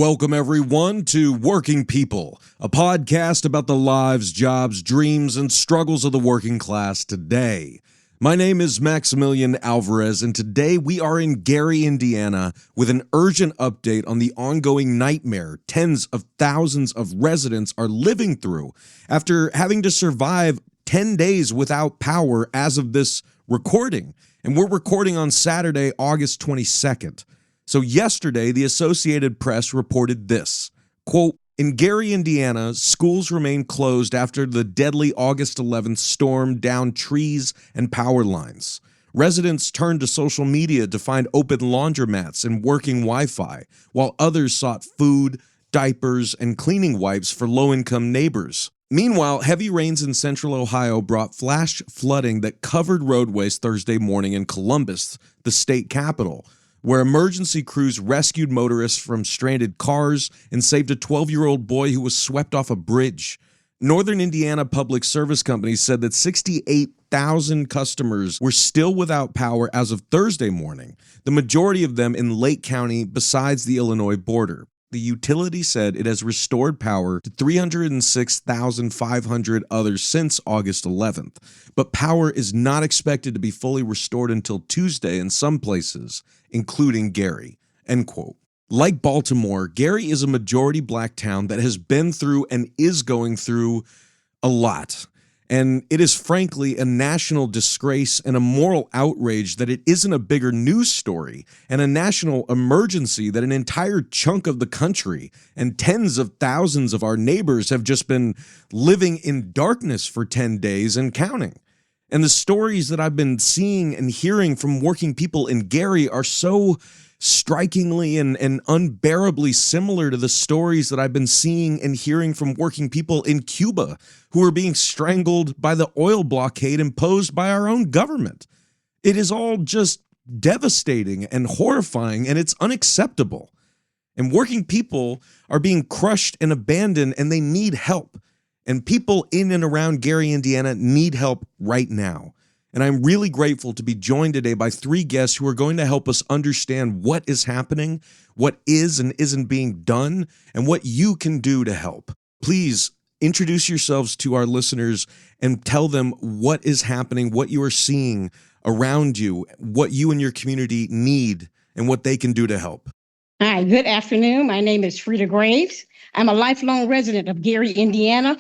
Welcome, everyone, to Working People, a podcast about the lives, jobs, dreams, and struggles of the working class today. My name is Maximilian Alvarez, and today we are in Gary, Indiana, with an urgent update on the ongoing nightmare tens of thousands of residents are living through after having to survive 10 days without power as of this recording. And we're recording on Saturday, August 22nd. So yesterday, the Associated Press reported this, quote, "In Gary, Indiana, schools remain closed after the deadly August 11th storm downed trees and power lines. Residents turned to social media to find open laundromats and working Wi-Fi, while others sought food, diapers, and cleaning wipes for low-income neighbors. Meanwhile, heavy rains in central Ohio brought flash flooding that covered roadways Thursday morning in Columbus, the state capital, where emergency crews rescued motorists from stranded cars and saved a 12-year-old boy who was swept off a bridge. Northern Indiana Public Service Company said that 68,000 customers were still without power as of Thursday morning, the majority of them in Lake County besides the Illinois border. The utility said it has restored power to 306,500 others since August 11th, but power is not expected to be fully restored until Tuesday in some places, including Gary," end quote. Like Baltimore, Gary is a majority black town that has been through and is going through a lot. And it is frankly a national disgrace and a moral outrage that it isn't a bigger news story and a national emergency that an entire chunk of the country and tens of thousands of our neighbors have just been living in darkness for 10 days and counting. And the stories that I've been seeing and hearing from working people in Gary are so strikingly and unbearably similar to the stories that I've been seeing and hearing from working people in Cuba who are being strangled by the oil blockade imposed by our own government. It is all just devastating and horrifying, and it's unacceptable. And working people are being crushed and abandoned, and they need help. And people in and around Gary, Indiana need help right now. And I'm really grateful to be joined today by three guests who are going to help us understand what is happening, what is and isn't being done, and what you can do to help. Please introduce yourselves to our listeners and tell them what is happening, what you are seeing around you, what you and your community need, and what they can do to help. Hi, good afternoon. My name is Frida Graves. I'm a lifelong resident of Gary, Indiana.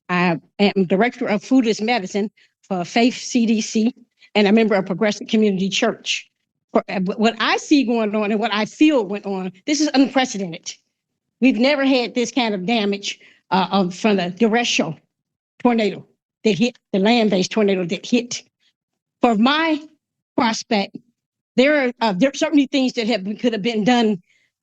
I am Director of Foodless Medicine for Faith CDC and a member of Progressive Community Church. What I see going on and what I feel went on, this is unprecedented. We've never had this kind of damage from the Derecho tornado that hit, the land-based tornado that hit. For my prospect, there are certainly things that could have been done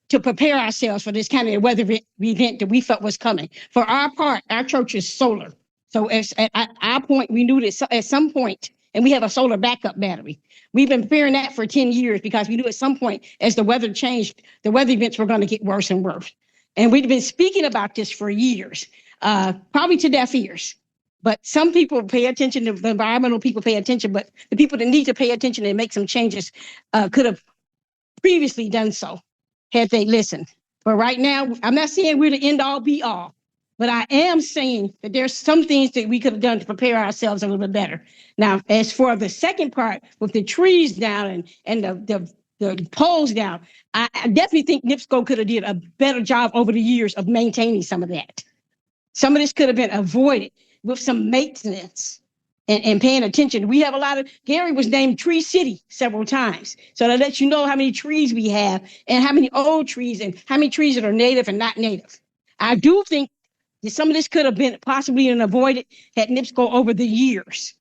to prepare ourselves for this kind of weather event that we felt was coming. For our part, our church is solar. So at our point, we knew that at some point, and we have a solar backup battery. We've been fearing that for 10 years because we knew at some point, as the weather changed, the weather events were going to get worse and worse. And we've been speaking about this for years, probably to deaf ears. But some people pay attention, the environmental people pay attention, but the people that need to pay attention and make some changes could have previously done so had they listened. But right now, I'm not saying we're the end all be all. But I am saying that there's some things that we could have done to prepare ourselves a little bit better. Now, as for the second part, with the trees down and the poles down, I definitely think NIPSCO could have did a better job over the years of maintaining some of that. Some of this could have been avoided with some maintenance and paying attention. We have Gary was named Tree City several times. So that lets you know how many trees we have and how many old trees and how many trees that are native and not native. I do think some of this could have been possibly avoided had NIPSCO over the years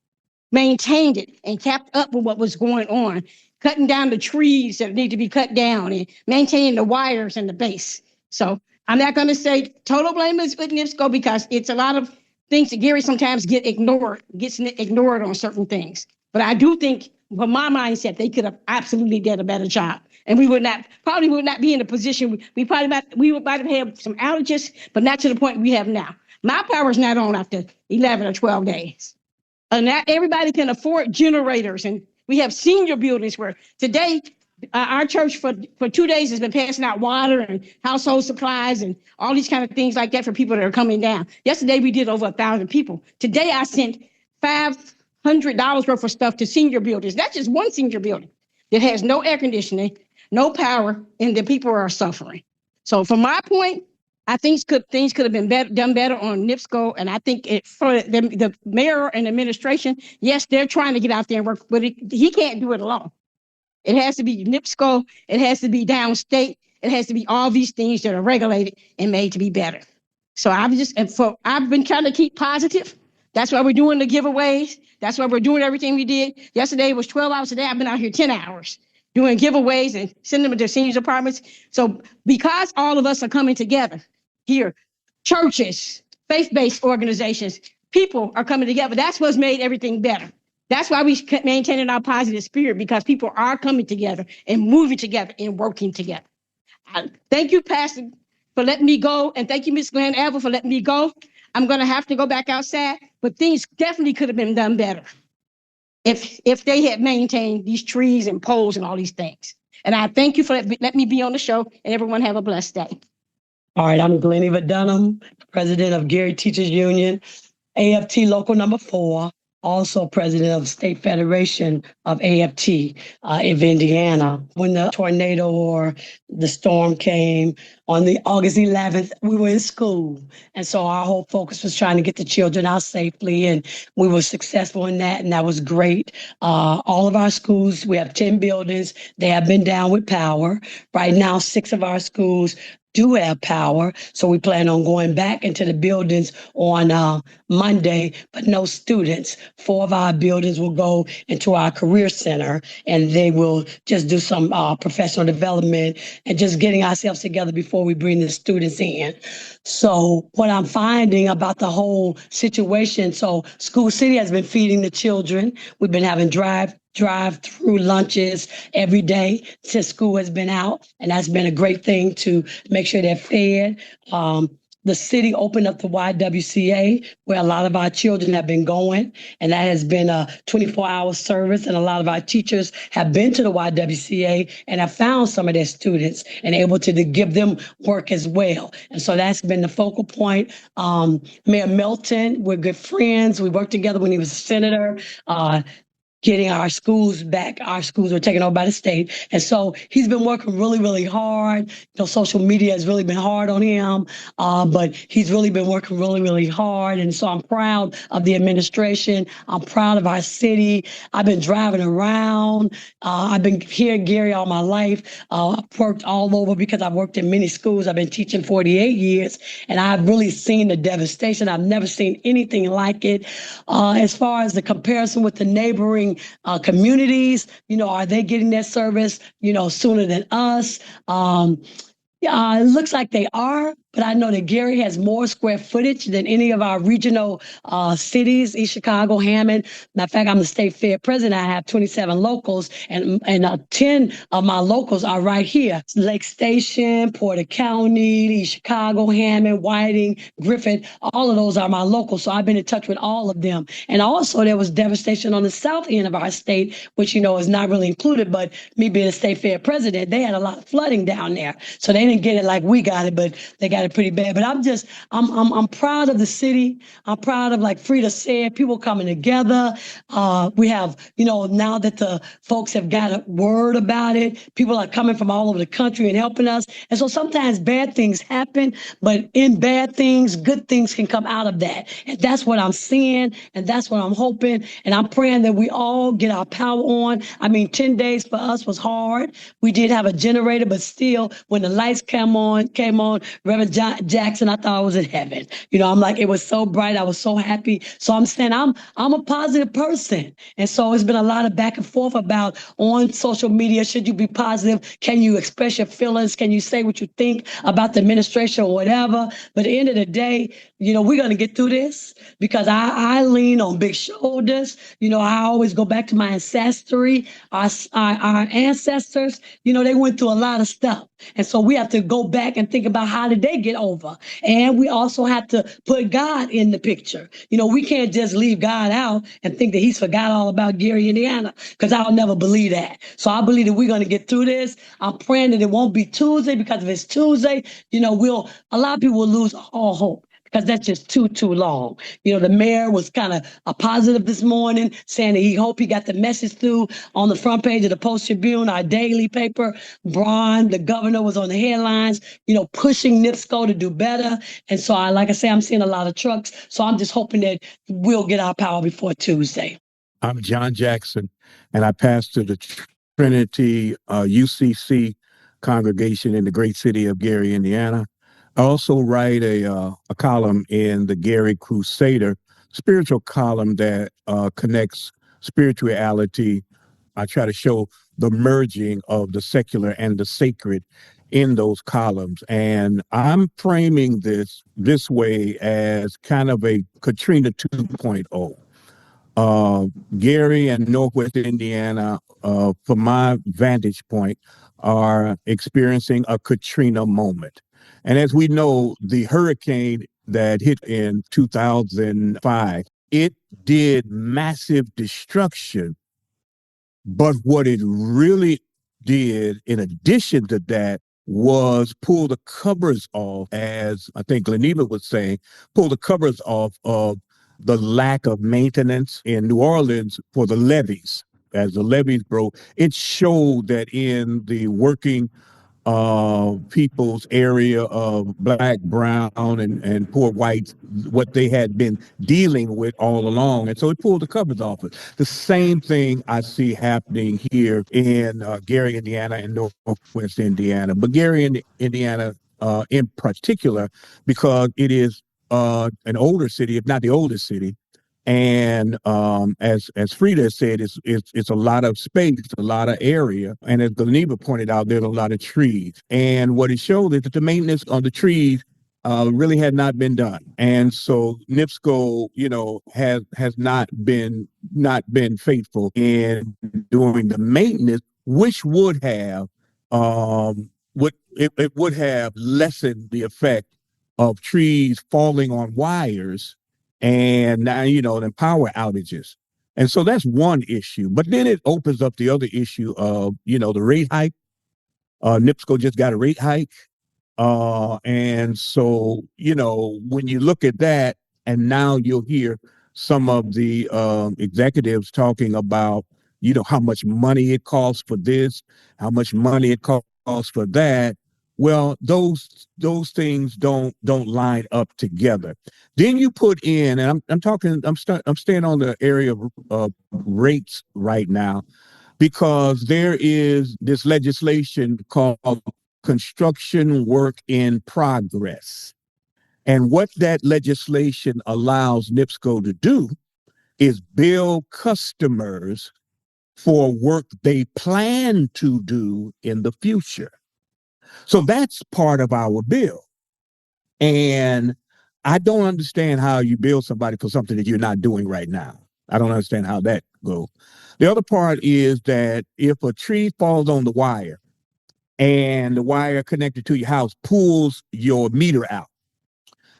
maintained it and kept up with what was going on, cutting down the trees that need to be cut down and maintaining the wires and the base. So I'm not going to say total blame is with NIPSCO because it's a lot of things that Gary sometimes gets ignored on certain things. But I do think, from my mindset, they could have absolutely did a better job. And we probably would not be in a position, we might have had some outages, but not to the point we have now. My power's not on after 11 or 12 days. And not everybody can afford generators. And we have senior buildings where today our church for 2 days has been passing out water and household supplies and all these kind of things like that for people that are coming down. Yesterday we did over 1,000 people. Today I sent $500 worth of stuff to senior buildings. That's just one senior building that has no air conditioning, no power, and the people are suffering. So from my point, I think things could have been done better on NIPSCO, and I think for the mayor and administration, yes, they're trying to get out there and work, but he can't do it alone. It has to be NIPSCO. It has to be downstate. It has to be all these things that are regulated and made to be better. So I've been trying to keep positive. That's why we're doing the giveaways. That's why we're doing everything we did. Yesterday was 12 hours. Today I've been out here 10 hours doing giveaways and sending them to seniors apartments. So because all of us are coming together here, churches, faith-based organizations, people are coming together. That's what's made everything better. That's why we maintaining our positive spirit, because people are coming together and moving together and working together. Thank you, Pastor, for letting me go. And thank you, Ms. Glenn Avel, for letting me go. I'm going to have to go back outside, but things definitely could have been done better if they had maintained these trees and poles and all these things. And I thank you for letting me be on the show, and everyone have a blessed day. All right, I'm Glenn Eva Dunham, president of Gary Teachers Union, AFT Local Number 4. Also president of State Federation of AFT of Indiana. When the tornado or the storm came on the August 11th, we were in school. And so our whole focus was trying to get the children out safely. And we were successful in that. And that was great. All of our schools, we have 10 buildings. They have been down with power. Right now, 6 of our schools do have power. So we plan on going back into the buildings on Monday, but no students. 4 of our buildings will go into our career center, and they will just do some professional development and just getting ourselves together before we bring the students in. So what I'm finding about the whole situation, so School City has been feeding the children. We've been having drive-through lunches every day since school has been out, and that's been a great thing to make sure they're fed. The city opened up the YWCA, where a lot of our children have been going, and that has been a 24-hour service, and a lot of our teachers have been to the YWCA and have found some of their students and able to give them work as well. And so that's been the focal point. Mayor Melton, we're good friends. We worked together when he was a senator. Getting our schools back. Our schools were taken over by the state. And so he's been working really, really hard. Social media has really been hard on him, but he's really been working really, really hard. And so I'm proud of the administration. I'm proud of our city. I've been driving around. I've been here in Gary all my life. I've worked all over because I've worked in many schools. I've been teaching 48 years, and I've really seen the devastation. I've never seen anything like it. As far as the comparison with the neighboring communities, are they getting their service, sooner than us? It looks like they are, but I know that Gary has more square footage than any of our regional cities, East Chicago, Hammond. Matter of fact, I'm the state fair president. I have 27 locals, and 10 of my locals are right here. Lake Station, Porter County, East Chicago, Hammond, Whiting, Griffith, all of those are my locals. So I've been in touch with all of them. And also there was devastation on the south end of our state, which, is not really included, but me being a state fair president, they had a lot of flooding down there. So they didn't get it like we got it, but they got it pretty bad. But I'm proud of the city. I'm proud of, like Frida said, people coming together. We have, now that the folks have got a word about it, people are coming from all over the country and helping us. And so sometimes bad things happen, but in bad things, good things can come out of that. And that's what I'm seeing, and that's what I'm hoping. And I'm praying that we all get our power on. 10 days for us was hard. We did have a generator, but still, when the lights came on, Reverend Jackson, I thought I was in heaven. I'm like, it was so bright. I was so happy. So I'm saying I'm a positive person. And so it's been a lot of back and forth about on social media. Should you be positive? Can you express your feelings? Can you say what you think about the administration or whatever? But at the end of the day, we're going to get through this because I lean on big shoulders. I always go back to my ancestry. Our ancestors, they went through a lot of stuff. And so we have to go back and think about how did they get over. And we also have to put God in the picture. We can't just leave God out and think that he's forgot all about Gary, Indiana, because I'll never believe that. So I believe that we're going to get through this. I'm praying that it won't be Tuesday, because if it's Tuesday, a lot of people will lose all hope, because that's just too long. The mayor was kind of a positive this morning, saying that he hoped he got the message through on the front page of the Post Tribune, our daily paper. Braun, the governor, was on the headlines, pushing NIPSCO to do better. And so, like I say, I'm seeing a lot of trucks. So I'm just hoping that we'll get our power before Tuesday. I'm John Jackson, and I pastor the Trinity UCC congregation in the great city of Gary, Indiana. I also write a column in the Gary Crusader, spiritual column that connects spirituality. I try to show the merging of the secular and the sacred in those columns. And I'm framing this way as kind of a Katrina 2.0. Gary and Northwest Indiana, from my vantage point, are experiencing a Katrina moment. And as we know, the hurricane that hit in 2005, it did massive destruction. But what it really did, in addition to that, was pull the covers off, as I think Gleneva was saying, pull the covers off of the lack of maintenance in New Orleans for the levees. As the levees broke, it showed that in the working people's area of black, brown, and poor whites, what they had been dealing with all along. And so it pulled the covers off it. The same thing I see happening here in Gary, Indiana, and Northwest Indiana. But Gary, Indiana in particular, because it is an older city, if not the oldest city. And as Frida said, it's a lot of space, a lot of area. And as Gleneva pointed out, there's a lot of trees. And what it showed is that the maintenance on the trees really had not been done. And so NIPSCO, has not been faithful in doing the maintenance, which would have it would have lessened the effect of trees falling on wires and now, then power outages. And so that's one issue. But then it opens up the other issue of, the rate hike. NIPSCO just got a rate hike. And so, when you look at that, and now you'll hear some of the executives talking about, how much money it costs for this, how much money it costs for that. Well, those things don't line up together. Then you put in, and I'm staying on the area of rates right now, because there is this legislation called construction work in progress. And what that legislation allows NIPSCO to do is bill customers for work they plan to do in the future. So that's part of our bill. And I don't understand how you bill somebody for something that you're not doing right now. I don't understand how that goes. The other part is that if a tree falls on the wire and the wire connected to your house pulls your meter out,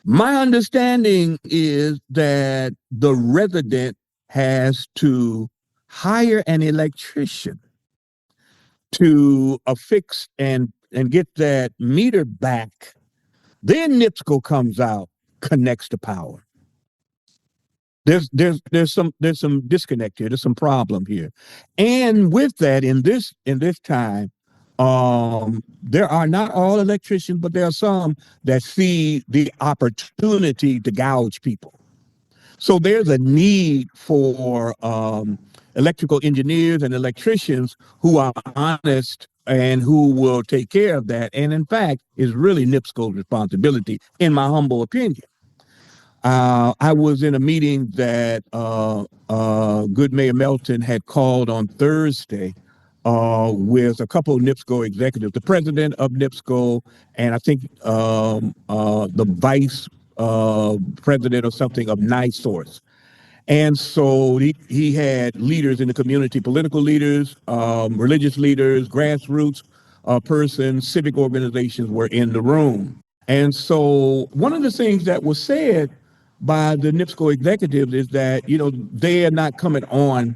my understanding is that the resident has to hire an electrician to affix and get that meter back. Then NIPSCO comes out, connects the power. There's some disconnect here. There's some problem here. And with that, in this time, there are not all electricians, but there are some that see the opportunity to gouge people. So there's a need for electrical engineers and electricians who are honest and who will take care of that. And in fact, is really NIPSCO's responsibility, in my humble opinion. I was in a meeting that good Mayor Melton had called on Thursday with a couple of NIPSCO executives, the president of NIPSCO, and I think the vice president or something of nice source. And so he had leaders in the community, political leaders, religious leaders, grassroots persons, civic organizations were in the room. And so one of the things that was said by the NIPSCO executives is that, they are not coming on,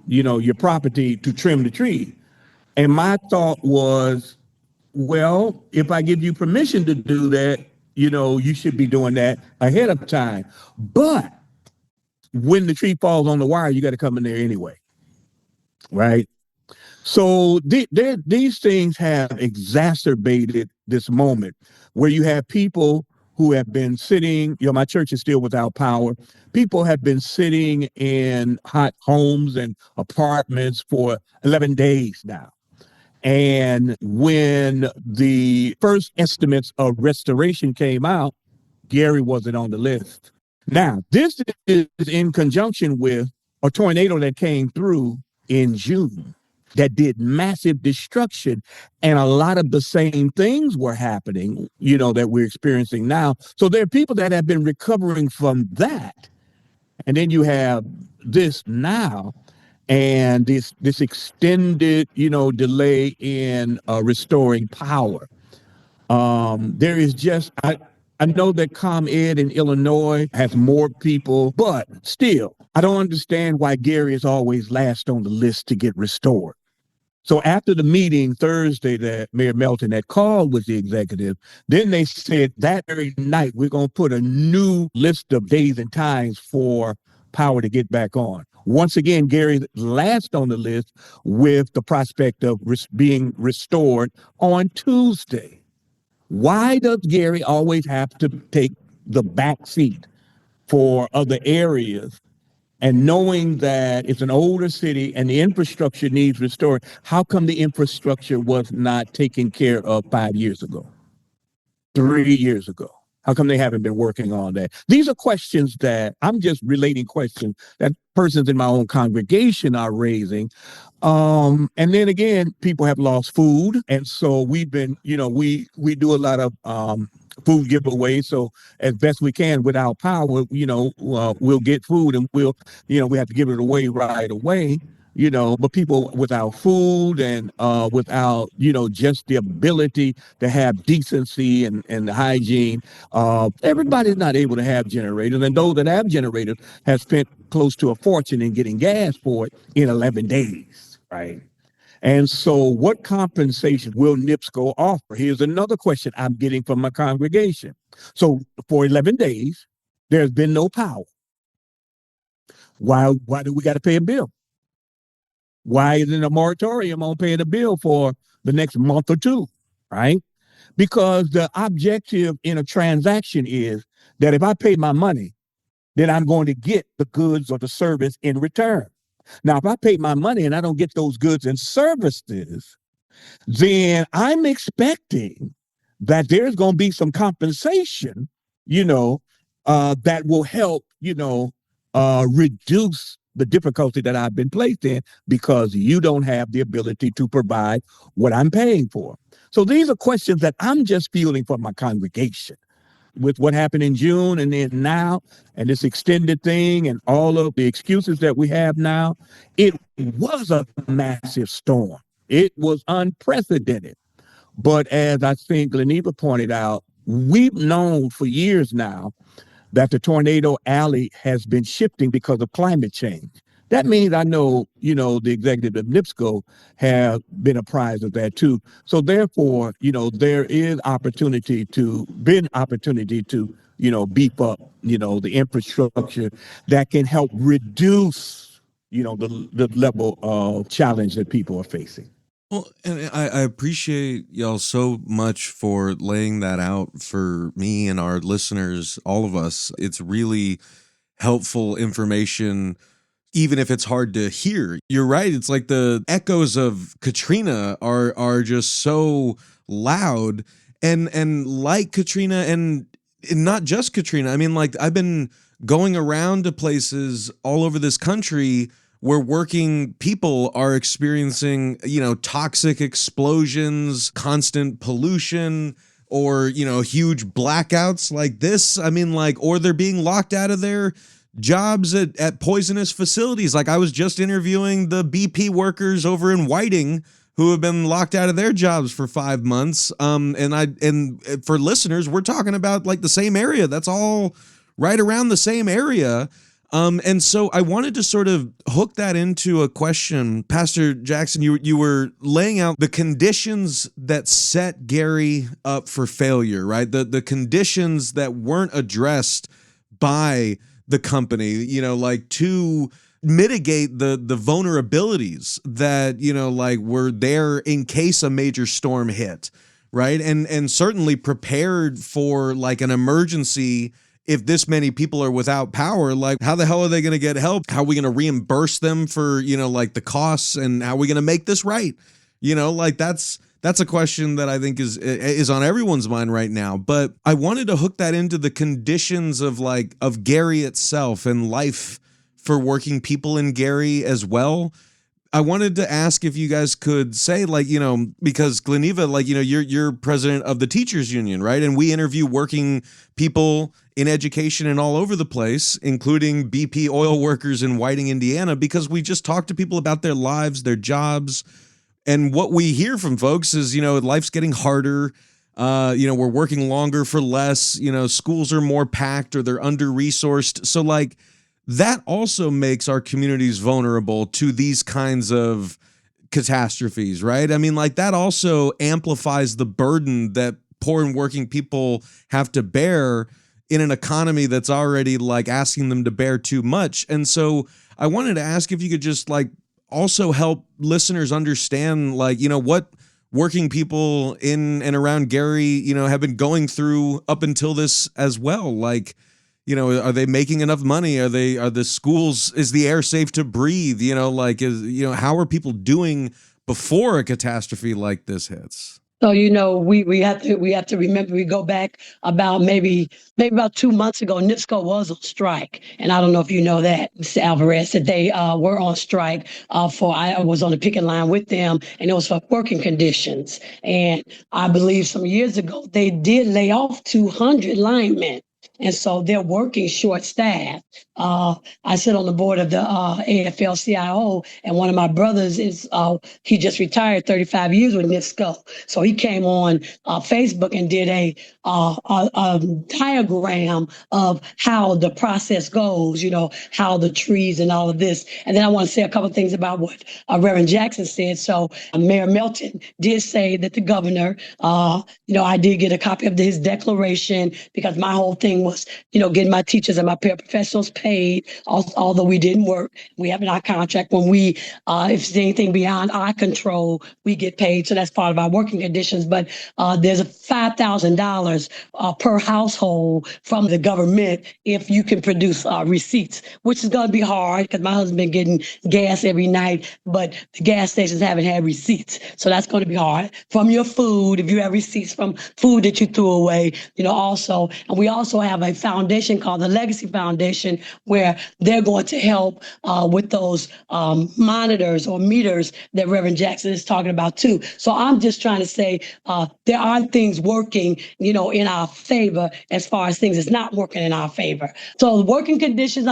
your property to trim the tree. And my thought was, well, if I give you permission to do that, you should be doing that ahead of time. But when the tree falls on the wire, you got to come in there anyway, right? So these things have exacerbated this moment where you have people who have been sitting, my church is still without power. People have been sitting in hot homes and apartments for 11 days now. And when the first estimates of restoration came out, Gary wasn't on the list. Now, this is in conjunction with a tornado that came through in June that did massive destruction. And a lot of the same things were happening, that we're experiencing now. So there are people that have been recovering from that. And then you have this now and this extended, delay in restoring power. There is just, I know that ComEd in Illinois has more people, but still, I don't understand why Gary is always last on the list to get restored. So after the meeting Thursday that Mayor Melton had called with the executive, then they said that very night, we're going to put a new list of days and times for power to get back on. Once again, Gary's last on the list with the prospect of being restored on Tuesday. Why does Gary always have to take the back seat for other areas? And knowing that it's an older city and the infrastructure needs restoring, how come the infrastructure was not taken care of 5 years ago, 3 years ago? How come they haven't been working on that? These are questions that I'm just relating questions that persons in my own congregation are raising. And then again, people have lost food. And so we've been, we do a lot of food giveaways. So as best we can without power, we'll get food and we have to give it away right away. But people without food and without, just the ability to have decency and hygiene, everybody's not able to have generators. And those that have generators have spent close to a fortune in getting gas for it in 11 days, right? And so what compensation will NIPSCO offer? Here's another question I'm getting from my congregation. So for 11 days, there's been no power. Why do we got to pay a bill? Why isn't a moratorium on paying a bill for the next month or two, right? Because the objective in a transaction is that if I pay my money, then I'm going to get the goods or the service in return. Now, if I pay my money and I don't get those goods and services, then I'm expecting that there's going to be some compensation, that will help, reduce the difficulty that I've been placed in because you don't have the ability to provide what I'm paying for. So these are questions that I'm just fielding from my congregation. With what happened in June and then now and this extended thing and all of the excuses that we have now, it was a massive storm. It was unprecedented. But as I think Leneva pointed out, we've known for years now that the tornado alley has been shifting because of climate change. That means I know, the executive of NIPSCO have been apprised of that too. So therefore, there is opportunity to beef up, the infrastructure that can help reduce, the level of challenge that people are facing. Well, and I appreciate y'all so much for laying that out for me and our listeners, all of us. It's really helpful information, even if it's hard to hear. You're right. It's like the echoes of Katrina are just so loud and like Katrina and not just Katrina. I mean, like I've been going around to places all over this country where working people are experiencing, toxic explosions, constant pollution, or, huge blackouts like this. I mean, like, or they're being locked out of their jobs at poisonous facilities. Like, I was just interviewing the BP workers over in Whiting who have been locked out of their jobs for 5 months. And for listeners, we're talking about like the same area. That's all right around the same area. And so I wanted to sort of hook that into a question. Pastor Jackson, you were laying out the conditions that set Gary up for failure, right? The conditions that weren't addressed by the company, like to mitigate the vulnerabilities that, like were there in case a major storm hit, right? And certainly prepared for like an emergency. If this many people are without power, like how the hell are they going to get help? How are we going to reimburse them for, like the costs, and how are we going to make this right? Like that's a question that I think is on everyone's mind right now. But I wanted to hook that into the conditions of Gary itself and life for working people in Gary as well. I wanted to ask if you guys could say, because Gleneva, you're president of the teachers union, right? And we interview working people in education and all over the place, including BP oil workers in Whiting, Indiana, because we just talk to people about their lives, their jobs. And what we hear from folks is, life's getting harder. We're working longer for less, schools are more packed or they're under-resourced. So that also makes our communities vulnerable to these kinds of catastrophes, right? I mean, that also amplifies the burden that poor and working people have to bear in an economy that's already asking them to bear too much. And so I wanted to ask if you could just also help listeners understand what working people in and around Gary, have been going through up until this as well. Are they making enough money? Are the schools, is the air safe to breathe? How are people doing before a catastrophe like this hits? So, we have to remember, we go back about maybe about 2 months ago, NIPSCO was on strike. And I don't know if you know that, Mr. Alvarez, that they were on strike I was on the picket line with them, and it was for working conditions. And I believe some years ago, they did lay off 200 linemen. And so they're working short-staffed. I sit on the board of the AFL-CIO, and one of my brothers he just retired 35 years with NIPSCO. So he came on Facebook and did a diagram of how the process goes, how the trees and all of this. And then I want to say a couple of things about what Reverend Jackson said. So Mayor Melton did say that the governor, I did get a copy of his declaration, because my whole thing was, getting my teachers and my paraprofessionals paid, although we didn't work. We have in our contract when if it's anything beyond our control, we get paid. So that's part of our working conditions. But there's a $5,000 per household from the government if you can produce receipts, which is going to be hard because my husband been getting gas every night, but the gas stations haven't had receipts. So that's going to be hard. From your food, if you have receipts from food that you threw away, also. And we also have a foundation called the Legacy Foundation, where they're going to help with those monitors or meters that Reverend Jackson is talking about too. So I'm just trying to say there are things working, in our favor as far as things that's not working in our favor. So the working conditions,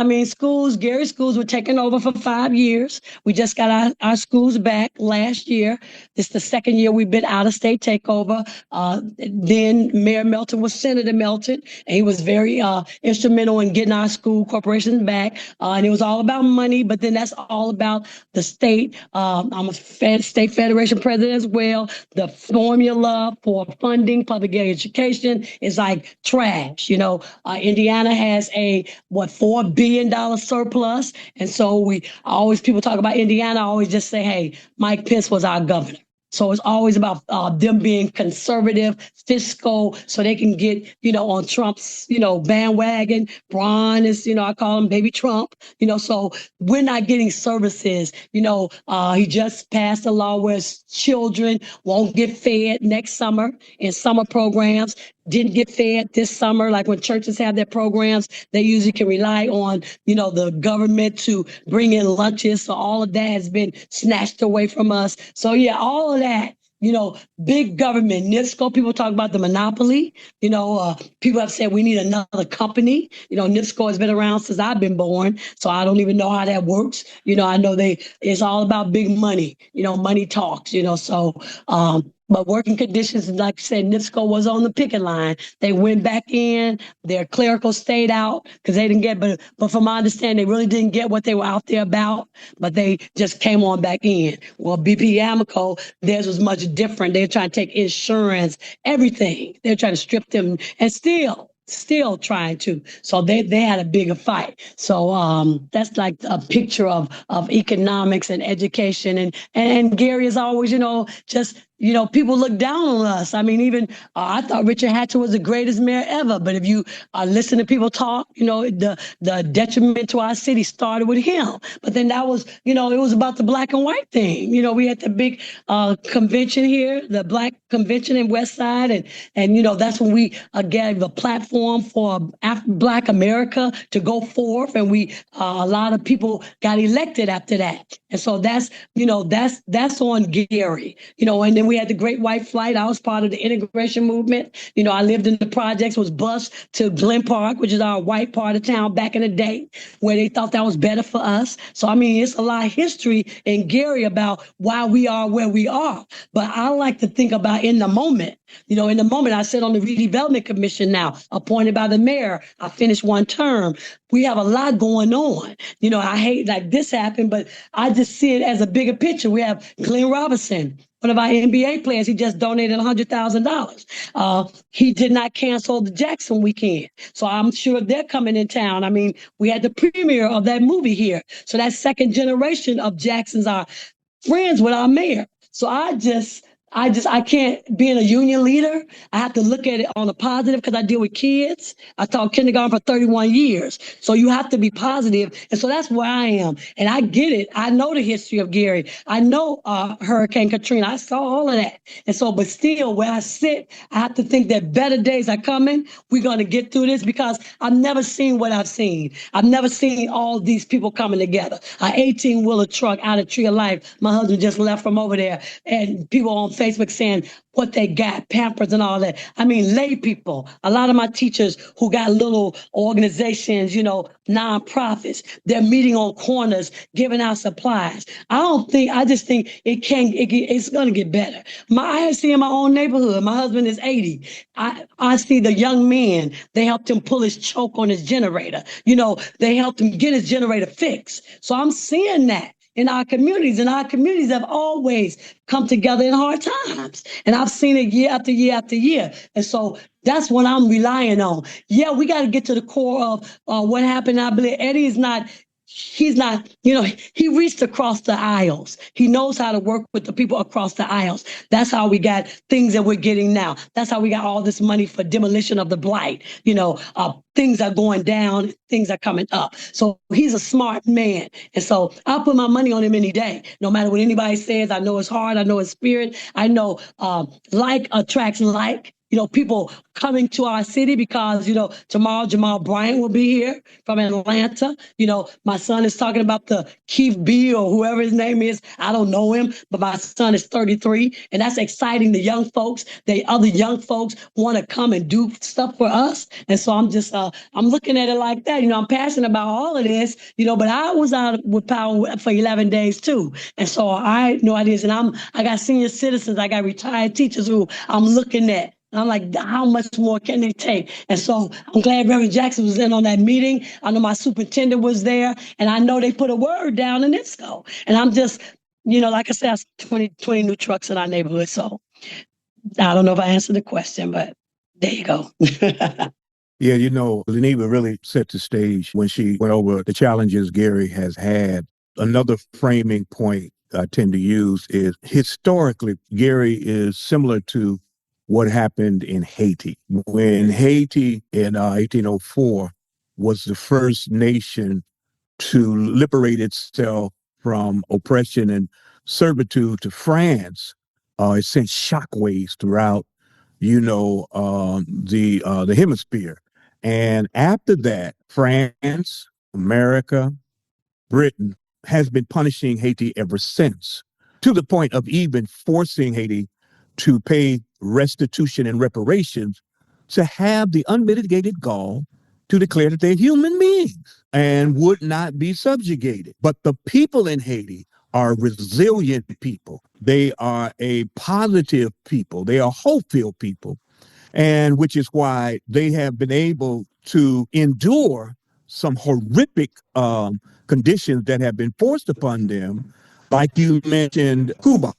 Gary schools were taken over for 5 years. We just got our schools back last year. This is the second year we've been out of state takeover. Then Mayor Melton was Senator Melton, and he was very instrumental in getting our school corporations back. And it was all about money, but then that's all about the state. I'm a state federation president as well. The formula for funding public education is like trash. Indiana has a $4 billion surplus. And so people talk about Indiana, I always just say, hey, Mike Pence was our governor. So it's always about them being conservative, fiscal, so they can get, on Trump's, bandwagon. Braun is, I call him Baby Trump, so we're not getting services. He just passed a law where children won't get fed next summer in summer programs. Didn't get fed this summer. Like when churches have their programs, they usually can rely on, the government to bring in lunches. So all of that has been snatched away from us. So yeah, all of that big government, NIPSCO, people talk about the monopoly. People have said we need another company. NIPSCO has been around since I've been born, so I don't even know how that works. I know it's all about big money. Money talks. But working conditions, like I said, NIPSCO was on the picket line. They went back in. Their clericals stayed out because they didn't get, but from my understanding, they really didn't get what they were out there about, but they just came on back in. Well, BP Amico, theirs was much different. They're trying to take insurance, everything. They're trying to strip them and still trying to. So they had a bigger fight. So that's like a picture of economics and education. And Gary is always, just people look down on us. I mean, even I thought Richard Hatcher was the greatest mayor ever. But if you listen to people talk, the detriment to our city started with him. But then that was, it was about the black and white thing. We had the big convention here, the Black Convention in West Side. And that's when we gave a platform for Black America to go forth. And a lot of people got elected after that. And so that's on Gary, and then we had the Great White Flight. I was part of the integration movement. I lived in the projects, was bused to Glen Park, which is our white part of town back in the day, where they thought that was better for us. So, I mean, it's a lot of history in Gary about why we are where we are. But I like to think about in the moment. In the moment, I sit on the redevelopment commission now, appointed by the mayor. I finished one term. We have a lot going on. I hate like this happened, but I just see it as a bigger picture. We have Glenn Robinson, one of our NBA players. He just donated $100,000. He did not cancel the Jackson weekend. So I'm sure they're coming in town. I mean, we had the premiere of that movie here. So that second generation of Jacksons are friends with our mayor. So I can't, being a union leader, I have to look at it on a positive because I deal with kids. I taught kindergarten for 31 years. So you have to be positive. And so that's where I am. And I get it. I know the history of Gary. I know Hurricane Katrina. I saw all of that. And so, but still, where I sit, I have to think that better days are coming. We're going to get through this because I've never seen what I've seen. I've never seen all these people coming together. An 18-wheeler truck out of Tree of Life. My husband just left from over there. And people on Facebook saying what they got, Pampers and all that. I mean, lay people, a lot of my teachers who got little organizations, nonprofits, they're meeting on corners, giving out supplies. I just think it's going to get better. I see in my own neighborhood, my husband is 80. I see the young men, they helped him pull his choke on his generator. They helped him get his generator fixed. So I'm seeing that in our communities, and our communities have always come together in hard times. And I've seen it year after year after year. And so that's what I'm relying on. Yeah, we got to get to the core of what happened. I believe Eddie is not, he's not, he reached across the aisles. He knows how to work with the people across the aisles. That's how we got things that we're getting now. That's how we got all this money for demolition of the blight. Things are going down, things are coming up. So he's a smart man. And so I'll put my money on him any day. No matter what anybody says, I know his heart, I know his spirit. I know like attracts like. People coming to our city because, tomorrow Jamal Bryant will be here from Atlanta. My son is talking about the Keith B or whoever his name is. I don't know him, but my son is 33. And that's exciting. The young folks, the other young folks want to come and do stuff for us. And so I'm just, I'm looking at it like that. I'm passionate about all of this, but I was out with power for 11 days too. And so I know it is. And I got senior citizens, I got retired teachers who I'm looking at. I'm like, how much more can they take? And so I'm glad Reverend Jackson was in on that meeting. I know my superintendent was there, and I know they put a word down in ISCO. And I'm just, like I said, 20 new trucks in our neighborhood. So I don't know if I answered the question, but there you go. Yeah, Leneva really set the stage when she went over the challenges Gary has had. Another framing point I tend to use is historically, Gary is similar to what happened in Haiti. When Haiti in 1804 was the first nation to liberate itself from oppression and servitude to France, it sent shockwaves throughout, the hemisphere. And after that, France, America, Britain has been punishing Haiti ever since, to the point of even forcing Haiti to pay restitution and reparations to have the unmitigated gall to declare that they're human beings and would not be subjugated. But the people in Haiti are resilient people. They are a positive people. They are hope-filled people, and which is why they have been able to endure some horrific conditions that have been forced upon them, like you mentioned Cuba,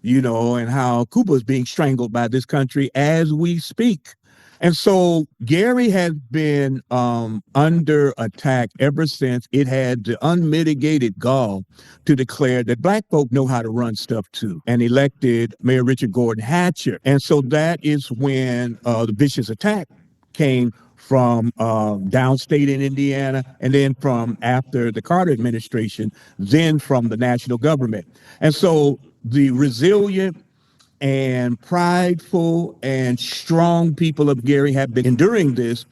and how Cuba is being strangled by this country as we speak. And so Gary has been under attack ever since it had the unmitigated gall to declare that Black folk know how to run stuff too, and elected Mayor Richard Gordon Hatcher. And so that is when the vicious attack came from downstate in Indiana, and then from after the Carter administration, then from the national government. And so the resilient and prideful and strong people of Gary have been enduring this,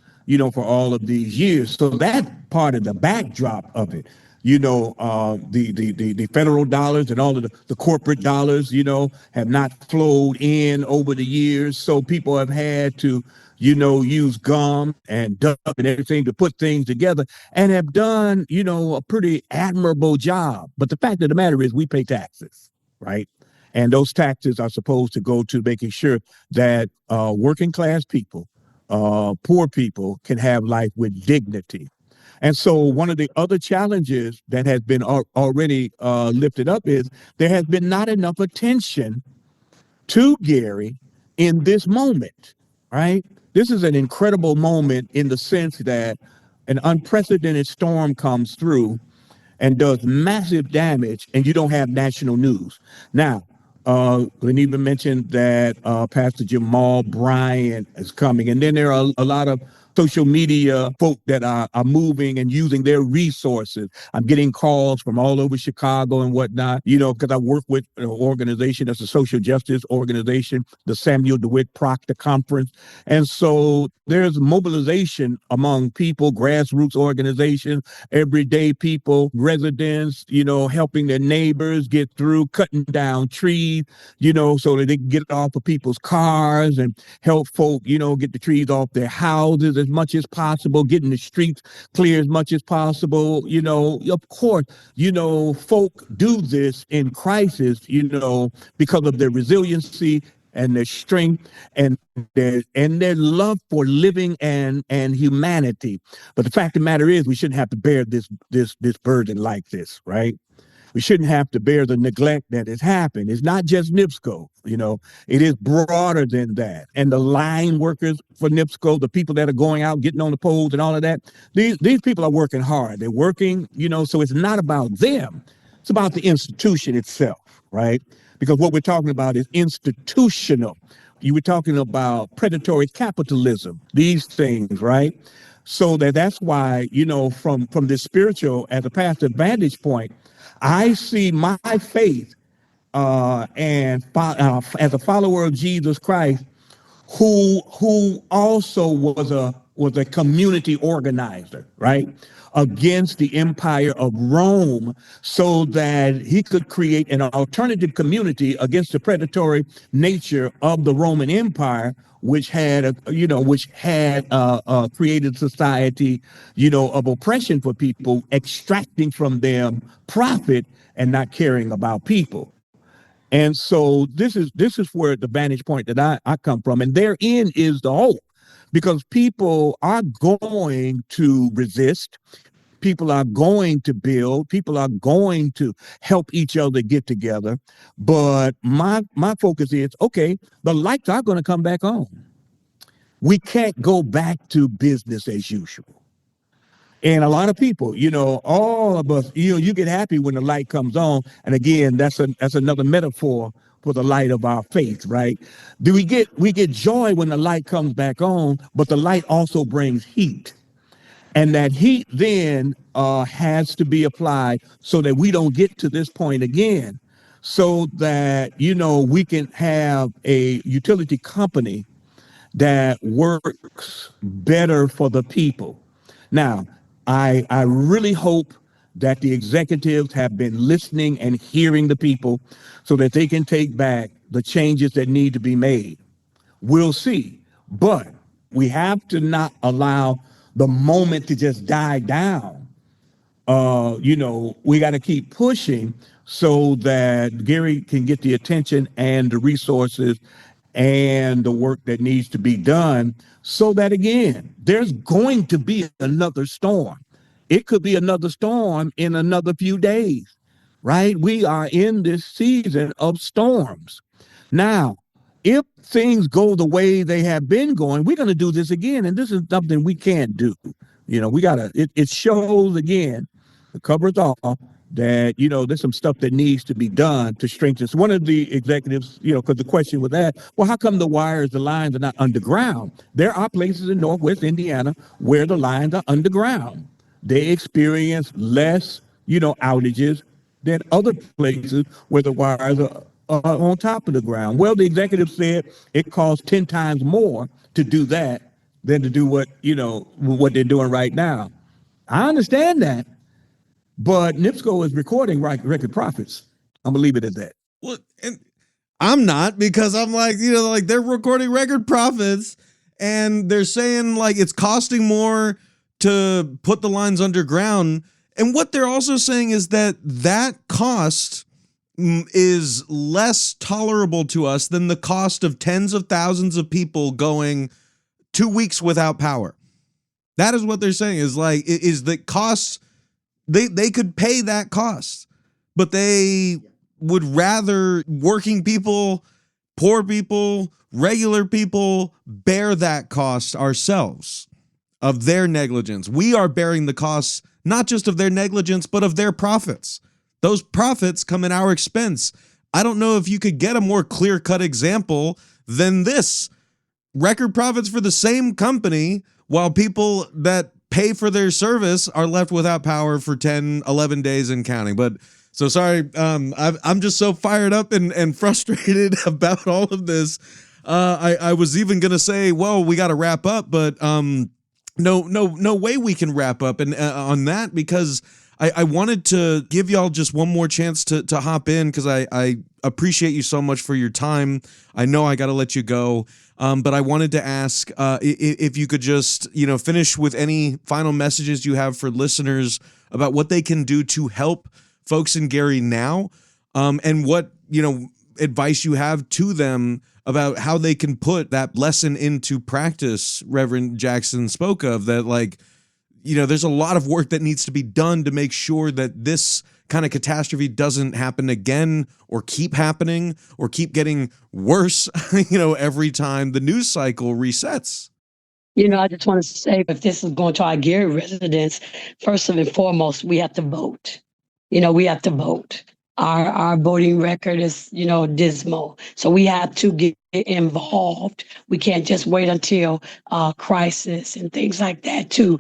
for all of these years. So that's part of the backdrop of it. The federal dollars and all of the corporate dollars, have not flowed in over the years. So people have had to, use gum and duck and everything to put things together, and have done, a pretty admirable job. But the fact of the matter is we pay taxes, right? And those taxes are supposed to go to making sure that working class people, poor people can have life with dignity. And so one of the other challenges that has been already lifted up is there has been not enough attention to Gary in this moment, right? This is an incredible moment in the sense that an unprecedented storm comes through and does massive damage, and you don't have national news. Now, Glenn even mentioned that Pastor Jamal Bryant is coming, and then there are a lot of social media folk that are moving and using their resources. I'm getting calls from all over Chicago and whatnot, because I work with an organization that's a social justice organization, the Samuel DeWitt Proctor Conference. And so there's mobilization among people, grassroots organizations, everyday people, residents, helping their neighbors get through, cutting down trees, so that they can get it off of people's cars and help folk, get the trees off their houses as much as possible, getting the streets clear as much as possible. Of course, folk do this in crisis, because of their resiliency and their strength and their love for living and humanity. But the fact of the matter is we shouldn't have to bear this burden like this, right? We shouldn't have to bear the neglect that has happened. It's not just NIPSCO, it is broader than that. And the line workers for NIPSCO, the people that are going out, getting on the polls and all of that, these people are working hard. They're working, so it's not about them. It's about the institution itself, right? Because what we're talking about is institutional. You were talking about predatory capitalism, these things, right? So that's why, from this spiritual, as a pastor vantage point, I see my faith as a follower of Jesus Christ, who also was a community organizer, right, against the empire of Rome, so that he could create an alternative community against the predatory nature of the Roman Empire, which had created society, of oppression for people, extracting from them profit and not caring about people. And so this is where the vantage point that I come from, and therein is the hope, because people are going to resist. People are going to build. People are going to help each other get together. But my focus is, okay, the lights are going to come back on. We can't go back to business as usual. And a lot of people, all of us, you get happy when the light comes on. And again, that's another metaphor for the light of our faith, right? We get joy when the light comes back on, but the light also brings heat. And that heat then has to be applied so that we don't get to this point again, so that, we can have a utility company that works better for the people. Now, I really hope that the executives have been listening and hearing the people so that they can take back the changes that need to be made. We'll see. But we have to not allow the moment to just die down. We got to keep pushing so that Gary can get the attention and the resources and the work that needs to be done so that, again, there's going to be another storm. It could be another storm in another few days, right? We are in this season of storms. Now, if things go the way they have been going, we're going to do this again. And this is something we can't do. It shows again, the cover's off, that, there's some stuff that needs to be done to strengthen. So one of the executives, because the question was asked, well, how come the lines are not underground? There are places in Northwest Indiana where the lines are underground. They experience less, outages than other places where the wires are on top of the ground. Well, the executive said it costs 10 times more to do that than to do what they're doing right now. I understand that, but NIPSCO is recording record profits. I'm gonna leave it at that. Well, and I'm not, because I'm like, they're recording record profits and they're saying like it's costing more to put the lines underground. And what they're also saying is that cost is less tolerable to us than the cost of tens of thousands of people going 2 weeks without power. That is what they're saying, is the costs, they could pay that cost, but they would rather working people, poor people, regular people bear that cost ourselves of their negligence. We are bearing the costs, not just of their negligence, but of their profits. Those profits come at our expense. I don't know if you could get a more clear-cut example than this. Record profits for the same company, while people that pay for their service are left without power for 10, 11 days and counting. But so sorry, I'm just so fired up and frustrated about all of this. I was even gonna say, well, we got to wrap up, but no way we can wrap up and on that, because I wanted to give y'all just one more chance to hop in, because I appreciate you so much for your time. I know I got to let you go, but I wanted to ask if you could just finish with any final messages you have for listeners about what they can do to help folks in Gary now, and what advice you have to them about how they can put that lesson into practice Reverend Jackson spoke of, that there's a lot of work that needs to be done to make sure that this kind of catastrophe doesn't happen again, or keep happening, or keep getting worse, every time the news cycle resets. I just want to say, if this is going to our Gary residents, first and foremost, we have to vote. We have to vote. Our voting record is, dismal. So we have to get involved. We can't just wait until crisis and things like that to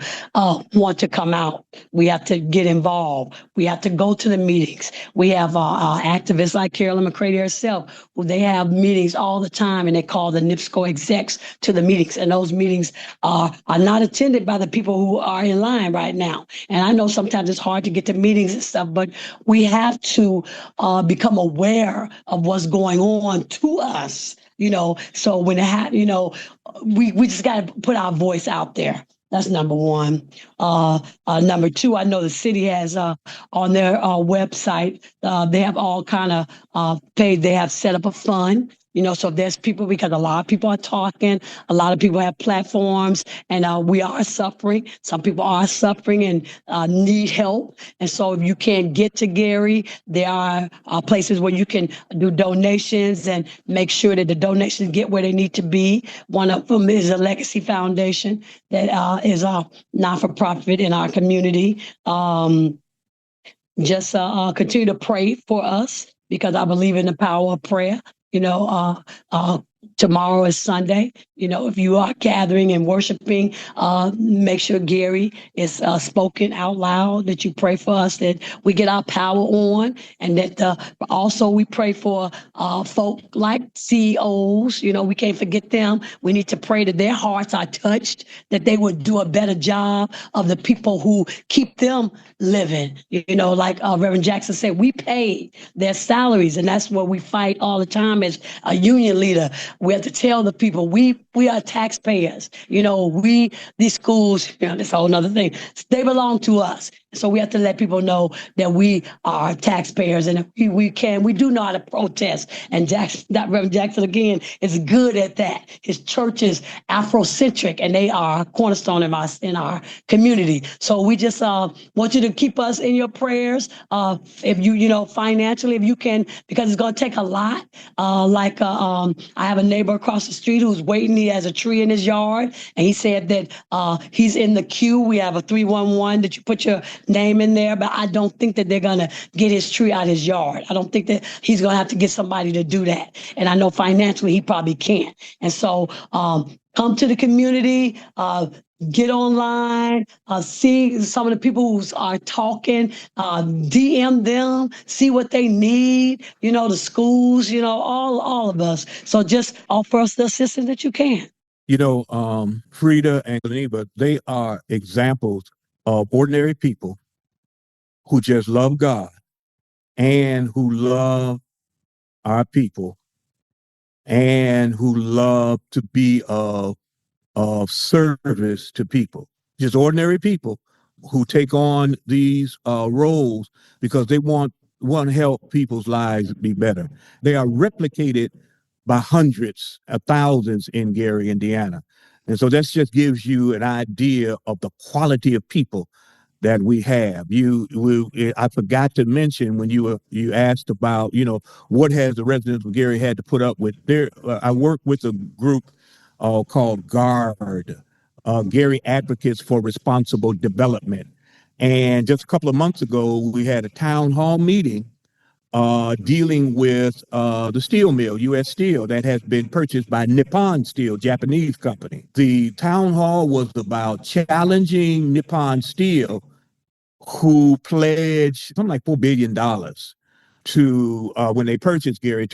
want to come out. We have to get involved. We have to go to the meetings. We have activists like Carolyn McCready herself, who they have meetings all the time, and they call the NIPSCO execs to the meetings. And those meetings are not attended by the people who are in line right now. And I know sometimes it's hard to get to meetings and stuff, but we have to become aware of what's going on to us. So when we just got to put our voice out there. That's number one. Number two, I know the city has on their website, they have all kind of paid. They have set up a fund. So there's people, because a lot of people are talking, a lot of people have platforms, and we are suffering. Some people are suffering and need help. And so if you can't get to Gary, there are places where you can do donations and make sure that the donations get where they need to be. One of them is a Legacy Foundation that is a not-for-profit in our community. Just continue to pray for us, because I believe in the power of prayer. Tomorrow is Sunday. If you are gathering and worshiping, make sure Gary is spoken out loud, that you pray for us, that we get our power on, and that also we pray for folk like CEOs. We can't forget them. We need to pray that their hearts are touched, that they would do a better job of the people who keep them living. Like Reverend Jackson said, we pay their salaries, and that's what we fight all the time as a union leader. We have to tell the people we are taxpayers. These schools, that's a whole nother thing. They belong to us. So we have to let people know that we are taxpayers, and if we do know how to protest. And Reverend Jackson again is good at that. His church is Afrocentric, and they are a cornerstone in our community. So we just want you to keep us in your prayers. If you financially, if you can, because it's going to take a lot. I have a neighbor across the street who's waiting. He has a tree in his yard, and he said that he's in the queue. We have a 311 that you put your name in there, but I don't think that they're going to get his tree out his yard. I don't think that he's going to have to get somebody to do that. And I know financially he probably can't. And so come to the community, get online, see some of the people who are talking, DM them, see what they need, the schools, all of us. So just offer us the assistance that you can. Frida and Geneva, they are examples of ordinary people who just love God and who love our people and who love to be of service to people. Just ordinary people who take on these roles because they want to help people's lives be better. They are replicated by hundreds of thousands in Gary, Indiana. And so that just gives you an idea of the quality of people that we have. I forgot to mention when you asked about, what has the residents of Gary had to put up with. I work with a group called GARD, Gary Advocates for Responsible Development. And just a couple of months ago, we had a town hall meeting dealing with the steel mill, U.S. Steel, that has been purchased by Nippon Steel, Japanese company. The town hall was about challenging Nippon Steel, who pledged something like $4 billion to when they purchased Gary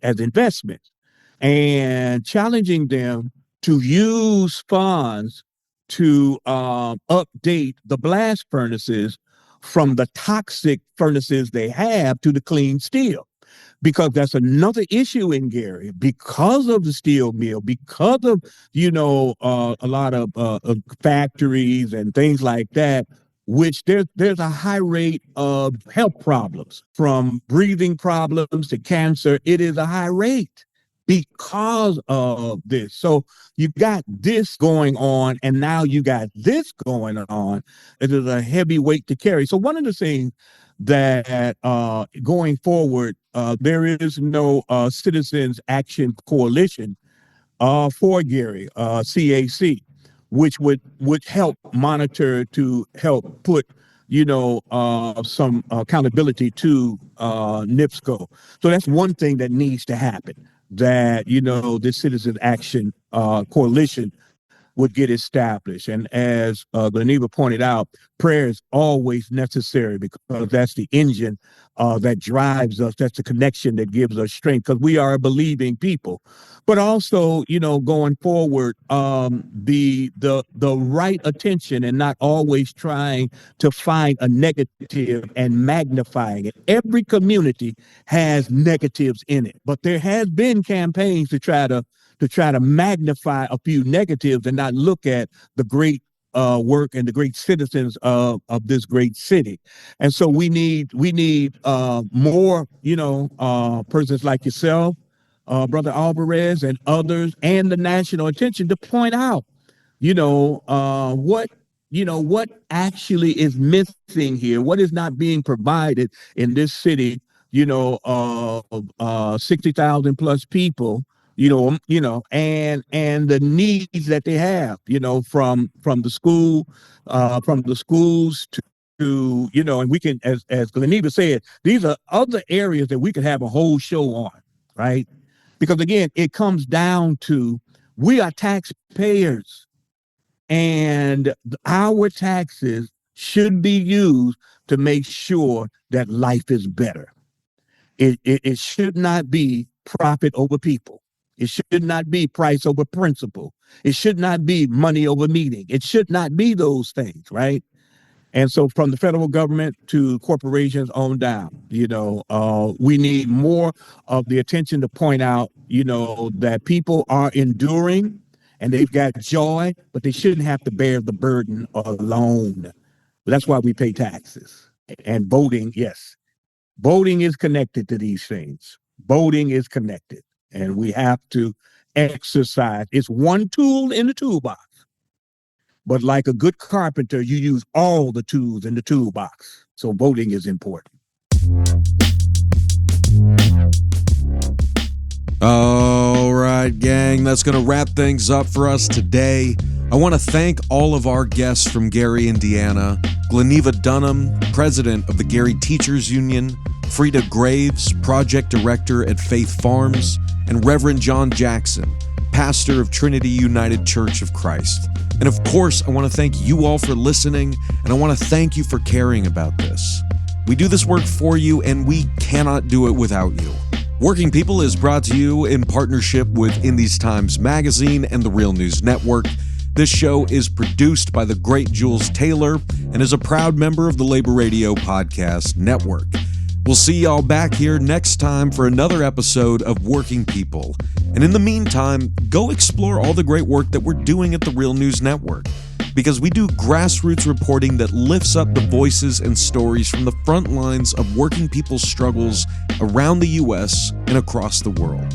as investments, and challenging them to use funds to update the blast furnaces from the toxic furnaces they have to the clean steel. Because that's another issue in Gary, because of the steel mill, because of, a lot of factories and things like that, which there's a high rate of health problems, from breathing problems to cancer. It is a high rate because of this. So you got this going on, and now you got this going on. It is a heavy weight to carry. So one of the things that going forward, there is no Citizens Action Coalition for Gary, CAC, which would help monitor, to help put some accountability to NIPSCO. So that's one thing that needs to happen, that this Citizens Action Coalition would get established. And as Geneva pointed out, prayer is always necessary, because that's the engine that drives us. That's the connection that gives us strength, because we are a believing people. But also, going forward, the right attention, and not always trying to find a negative and magnifying it. Every community has negatives in it, but there has been campaigns to try to magnify a few negatives and not look at the great work and the great citizens of this great city. And so we need more, persons like yourself, Brother Alvarez, and others, and the national attention to point out, what actually is missing here, what is not being provided in this city, 60,000 plus people, and the needs that they have, from the schools to, and we can, as Geneva said, these are other areas that we could have a whole show on, right? Because again, it comes down to we are taxpayers, and our taxes should be used to make sure that life is better. It should not be profit over people. It should not be price over principle. It should not be money over meaning. It should not be those things, right? And so from the federal government to corporations on down, we need more of the attention to point out, that people are enduring and they've got joy, but they shouldn't have to bear the burden alone. That's why we pay taxes. And voting, yes, voting is connected to these things. Voting is connected, and we have to exercise. It's one tool in the toolbox. But like a good carpenter, you use all the tools in the toolbox. So voting is important. All right, gang, that's going to wrap things up for us today. I want to thank all of our guests from Gary, Indiana: Gleniva Dunham, president of the Gary Teachers Union; Frida Graves, project director at Faith Farms; and Reverend John Jackson, pastor of Trinity United Church of Christ. And of course, I want to thank you all for listening, and I want to thank you for caring about this. We do this work for you, and we cannot do it without you. Working People is brought to you in partnership with In These Times Magazine and the Real News Network. This show is produced by the great Jules Taylor and is a proud member of the Labor Radio Podcast Network. We'll see y'all back here next time for another episode of Working People. And in the meantime, go explore all the great work that we're doing at the Real News Network, because we do grassroots reporting that lifts up the voices and stories from the front lines of working people's struggles around the U.S. and across the world.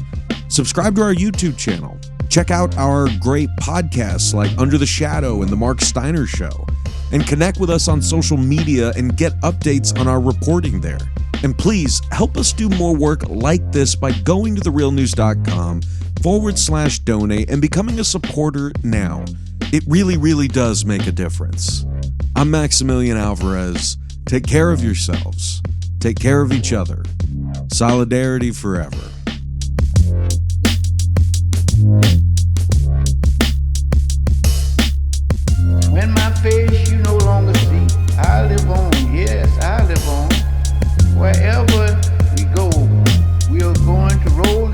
Subscribe to our YouTube channel. Check out our great podcasts like Under the Shadow and The Mark Steiner Show, and connect with us on social media and get updates on our reporting there. And please help us do more work like this by going to therealnews.com/donate and becoming a supporter now. It really, really does make a difference. I'm Maximilian Alvarez. Take care of yourselves. Take care of each other. Solidarity forever. When my face you no longer see, I live on, yes, I live on. Wherever we go, we are going to roll